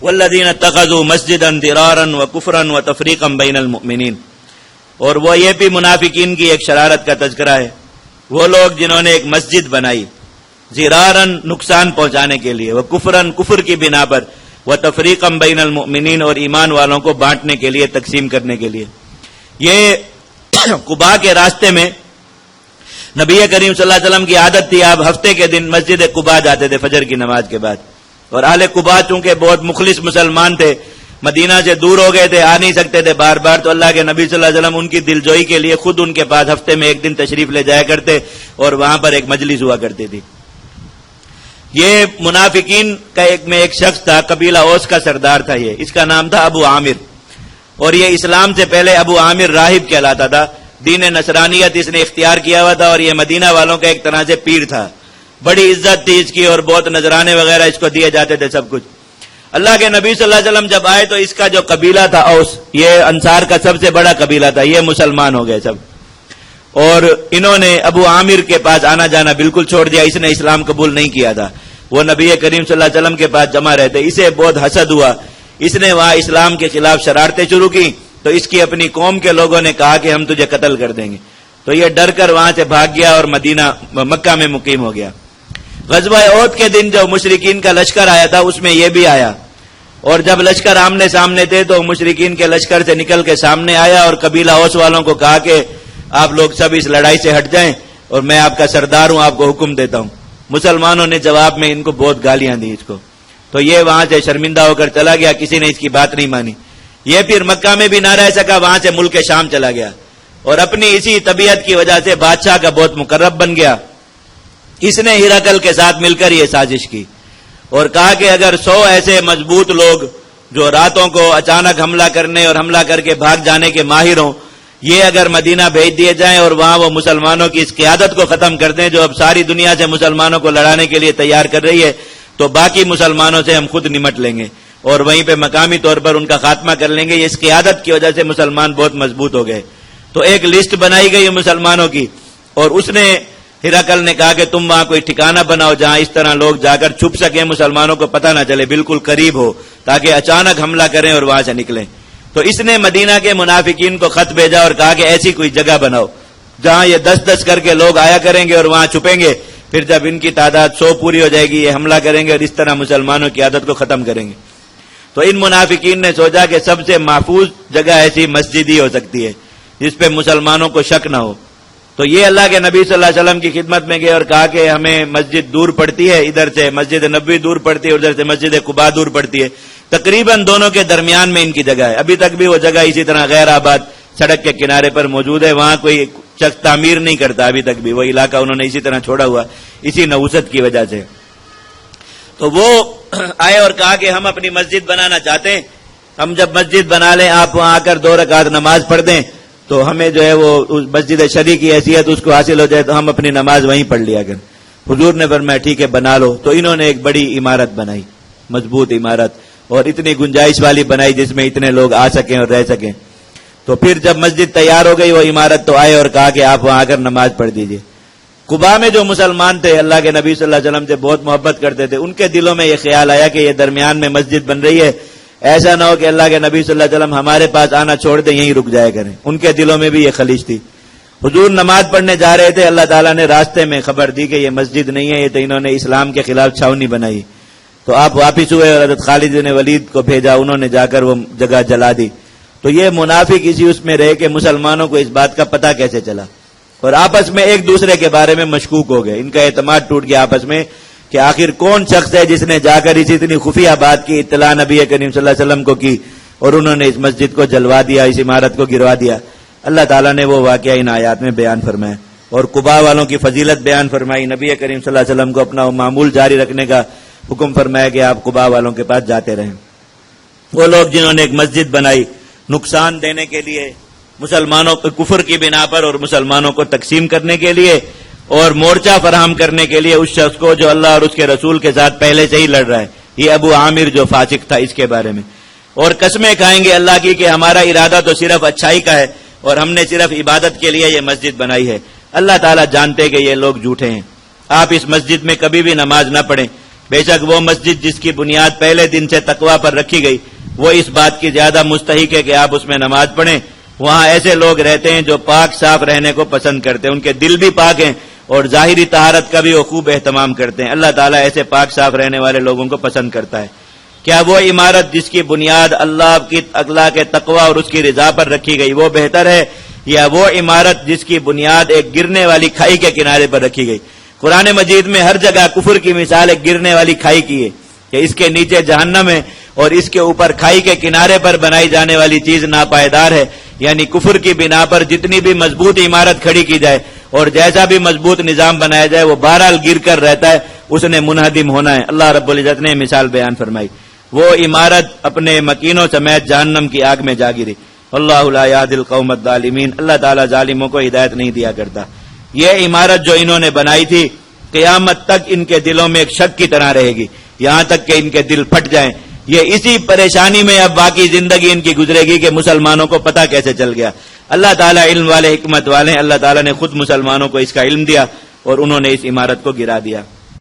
والذین اتخذوا مسجدا ضرارا وکفرا وتفریقا بین المؤمنین. اور وہ یہ بھی منافقین کی ایک شرارت کا تذکرہ ہے، وہ لوگ جنہوں نے ایک مسجد بنائی ضرارا نقصان پہنچانے کے لیے، وکفرا کفر کی بنا پر، وتفریقا بین المؤمنین اور ایمان والوں کو بانٹنے کے لیے، تقسیم کرنے کے لیے. یہ قباء کے راستے میں نبی کریم صلی اللہ علیہ وسلم کی عادت تھی، آپ ہفتے کے دن مسجد قباء جاتے تھے فجر کی نماز کے بعد. اور اہل قباء چونکہ بہت مخلص مسلمان تھے، مدینہ سے دور ہو گئے تھے، آ نہیں سکتے تھے بار بار، تو اللہ کے نبی صلی اللہ علیہ وسلم ان کی دلجوئی کے لیے خود ان کے پاس ہفتے میں ایک دن تشریف لے جایا کرتے اور وہاں پر ایک مجلس ہوا کرتی تھی. یہ منافقین کا ایک شخص تھا، قبیلہ اوس کا سردار تھا، یہ اس کا نام تھا ابو عامر، اور یہ اسلام سے پہلے ابو عامر راہب کہلاتا تھا. دین نصرانیت اس نے اختیار کیا ہوا تھا، اور یہ مدینہ والوں کا ایک طرح سے پیر تھا، بڑی عزت تھی اس کی، اور بہت نذرانے وغیرہ اس کو دیے جاتے تھے سب کچھ. اللہ کے نبی صلی اللہ علیہ وسلم جب آئے تو اس کا جو قبیلہ تھا اوس، یہ انصار کا سب سے بڑا قبیلہ تھا، یہ مسلمان ہو گئے سب، اور انہوں نے ابو عامر کے پاس آنا جانا بالکل چھوڑ دیا. اس نے اسلام قبول نہیں کیا تھا، وہ نبی کریم صلی اللہ علیہ وسلم کے پاس جمع رہتے. اسے بہت حسد ہوا، اس نے وہاں اسلام کے خلاف شرارتیں شروع کی، تو اس کی اپنی قوم کے لوگوں نے کہا کہ ہم تجھے قتل کر دیں گے. تو یہ ڈر کر وہاں سے بھاگ گیا اور مکہ میں مقیم ہو گیا. غزوہ احد کے دن جو مشرکین کا لشکر آیا تھا اس میں یہ بھی آیا، اور جب لشکر آمنے سامنے تھے تو مشرکین کے لشکر سے نکل کے سامنے آیا اور قبیلہ اوس والوں کو کہا کہ آپ لوگ سب اس لڑائی سے ہٹ جائیں اور میں آپ کا سردار ہوں، آپ کو حکم دیتا ہوں. مسلمانوں نے جواب میں ان کو بہت گالیاں دی اس کو، تو یہ وہاں سے شرمندہ ہو کر چلا گیا، کسی نے اس کی بات نہیں مانی. یہ پھر مکہ میں بھی نہ رہ سکا، وہاں سے ملک شام چلا گیا، اور اپنی اسی طبیعت کی وجہ سے بادشاہ کا بہت مقرب بن گیا. اس نے ہرقل کے ساتھ مل کر یہ سازش کی اور کہا کہ اگر 100 ایسے مضبوط لوگ جو راتوں کو اچانک حملہ کرنے اور حملہ کر کے بھاگ جانے کے ماہر ہوں، یہ اگر مدینہ بھیج دیے جائیں اور وہاں وہ مسلمانوں کی اس قیادت کو ختم کر دیں جو اب ساری دنیا سے مسلمانوں کو لڑانے کے لیے تیار کر رہی ہے، تو باقی مسلمانوں سے ہم خود نمٹ لیں گے اور وہیں پہ مقامی طور پر ان کا خاتمہ کر لیں گے. اس قیادت کی وجہ سے مسلمان بہت مضبوط ہو گئے. تو ایک لسٹ بنائی گئی مسلمانوں کی، اور اس نے ہرقل نے کہا کہ تم وہاں کوئی ٹھکانہ بناؤ جہاں اس طرح لوگ جا کر چھپ سکیں، مسلمانوں کو پتہ نہ چلے، بالکل قریب ہو تاکہ اچانک حملہ کریں اور وہاں سے نکلیں. تو اس نے مدینہ کے منافقین کو خط بھیجا اور کہا کہ ایسی کوئی جگہ بناؤ جہاں یہ 10 کر کے لوگ آیا کریں گے اور وہاں چھپیں گے، پھر جب ان کی تعداد 100 پوری ہو جائے گی یہ حملہ کریں گے اور اس طرح مسلمانوں کی عادت کو ختم کریں گے. تو ان منافقین نے سوچا کہ سب سے محفوظ جگہ ایسی مسجد ہی ہو سکتی ہے جس پہ مسلمانوں کو شک نہ ہو. تو یہ اللہ کے نبی صلی اللہ علیہ وسلم کی خدمت میں گئے اور کہا کہ ہمیں مسجد دور پڑتی ہے، ادھر سے مسجد نبوی دور پڑتی ہے، ادھر سے مسجد قباء دور پڑتی ہے، تقریباً دونوں کے درمیان میں ان کی جگہ ہے. ابھی تک بھی وہ جگہ اسی طرح غیر آباد سڑک کے کنارے پر موجود ہے، وہاں کوئی شخص تعمیر نہیں کرتا ابھی تک بھی، وہ علاقہ انہوں نے اسی طرح چھوڑا ہوا اسی نحوست کی وجہ سے. تو وہ آئے اور کہا کہ ہم اپنی مسجد بنانا چاہتے ہیں، ہم جب مسجد بنا لیں آپ وہاں آ کر 2 رکعت نماز پڑھ دیں تو ہمیں جو ہے وہ مسجد شریع کی حیثیت اس کو حاصل ہو جائے، تو ہم اپنی نماز وہیں پڑھ لیا کریں. حضور نے فرمایا ٹھیک ہے بنا لو. تو انہوں نے ایک بڑی عمارت بنائی، مضبوط عمارت، اور اتنی گنجائش والی بنائی جس میں اتنے لوگ آ سکیں اور رہ سکیں. تو پھر جب مسجد تیار ہو گئی وہ عمارت، تو آئے اور کہا کہ آپ وہاں آ کر نماز پڑھ دیجئے. قباء میں جو مسلمان تھے اللہ کے نبی صلی اللہ علیہ وسلم سے بہت محبت کرتے تھے، ان کے دلوں میں یہ خیال آیا کہ یہ درمیان میں مسجد بن رہی ہے، ایسا نہ ہو کہ اللہ کے نبی صلی اللہ علیہ وسلم ہمارے پاس آنا چھوڑ دیں، یہیں رک جایا کریں. ان کے دلوں میں بھی یہ خلیج تھی. حضور نماز پڑھنے جا رہے تھے، اللہ تعالیٰ نے راستے میں خبر دی کہ یہ مسجد نہیں ہے، یہ تو انہوں نے اسلام کے خلاف چھاونی بنائی. تو آپ واپس ہوئے اور حضرت خالد بن ولید کو بھیجا، انہوں نے جا کر وہ جگہ جلا دی. تو یہ منافق اسی اس میں رہے کہ مسلمانوں کو اس بات کا پتہ کیسے چلا، اور آپس میں ایک دوسرے کے بارے میں مشکوک ہو گئے. ان کا اعتماد ٹوٹ گیا آپس میں کہ آخر کون شخص ہے جس نے جا کر اسی اتنی خفیہ بات کی اطلاع نبی کریم صلی اللہ علیہ وسلم کو کی اور انہوں نے اس مسجد کو جلوا دیا، اس عمارت کو گروا دیا. اللہ تعالیٰ نے وہ واقعہ ان آیات میں بیان فرمایا اور قباء والوں کی فضیلت بیان فرمائی. نبی کریم صلی اللہ علیہ وسلم کو اپنا وہ معمول جاری رکھنے کا حکم فرمایا کہ آپ قباء والوں کے پاس جاتے رہیں. وہ لوگ جنہوں نے ایک مسجد بنائی نقصان دینے کے لیے، مسلمانوں کے کفر کی بنا پر اور مسلمانوں کو تقسیم کرنے کے لیے اور مورچہ فراہم کرنے کے لیے اس شخص کو جو اللہ اور اس کے رسول کے ساتھ پہلے سے ہی لڑ رہا ہے، یہ ابو عامر جو فاسق تھا، اس کے بارے میں. اور قسمیں کھائیں گے اللہ کی کہ ہمارا ارادہ تو صرف اچھائی کا ہے اور ہم نے صرف عبادت کے لیے یہ مسجد بنائی ہے. اللہ تعالیٰ جانتے کہ یہ لوگ جھوٹے ہیں. آپ اس مسجد میں کبھی بھی نماز نہ پڑھیں، بے شک وہ مسجد جس کی بنیاد پہلے دن سے تقوی پر رکھی گئی وہ اس بات کی زیادہ مستحق ہے کہ آپ اس میں نماز پڑھیں۔ وہاں ایسے لوگ رہتے ہیں جو پاک صاف رہنے کو پسند کرتے ہیں، ان کے دل بھی پاک ہیں اور ظاہری طہارت کا بھی وہ خوب اہتمام کرتے ہیں۔ اللہ تعالیٰ ایسے پاک صاف رہنے والے لوگوں کو پسند کرتا ہے۔ کیا وہ عمارت جس کی بنیاد اللہ کے تقوی اور اس کی رضا پر رکھی گئی وہ بہتر ہے، یا وہ عمارت جس کی بنیاد ایک گرنے والی کھائی کے کنارے پر رکھی گئی؟ قرآن مجید میں ہر جگہ کفر کی مثال ایک گرنے والی کھائی کی ہے کہ اس کے نیچے جہنم ہے اور اس کے اوپر کھائی کے کنارے پر بنائی جانے والی چیز ناپائیدار ہے، یعنی کفر کی بنا پر جتنی بھی مضبوط عمارت کھڑی کی جائے اور جیسا بھی مضبوط نظام بنایا جائے وہ بہرحال گر کر رہتا ہے، اس نے منہدم ہونا ہے۔ اللہ رب العزت نے مثال بیان فرمائی، وہ عمارت اپنے مکینوں سمیت جہنم کی آگ میں جا گری۔ اللہ لا یہدی القوم الظالمین، اللہ تعالیٰ ظالموں کو ہدایت نہیں دیا کرتا۔ یہ عمارت جو انہوں نے بنائی تھی قیامت تک ان کے دلوں میں ایک شک کی طرح رہے گی، یہاں تک کہ ان کے دل پھٹ جائیں۔ یہ اسی پریشانی میں اب باقی زندگی ان کی گزرے گی کہ مسلمانوں کو پتہ کیسے چل گیا۔ اللہ تعالیٰ علم والے، حکمت والے ہیں، اللہ تعالیٰ نے خود مسلمانوں کو اس کا علم دیا اور انہوں نے اس عمارت کو گرا دیا۔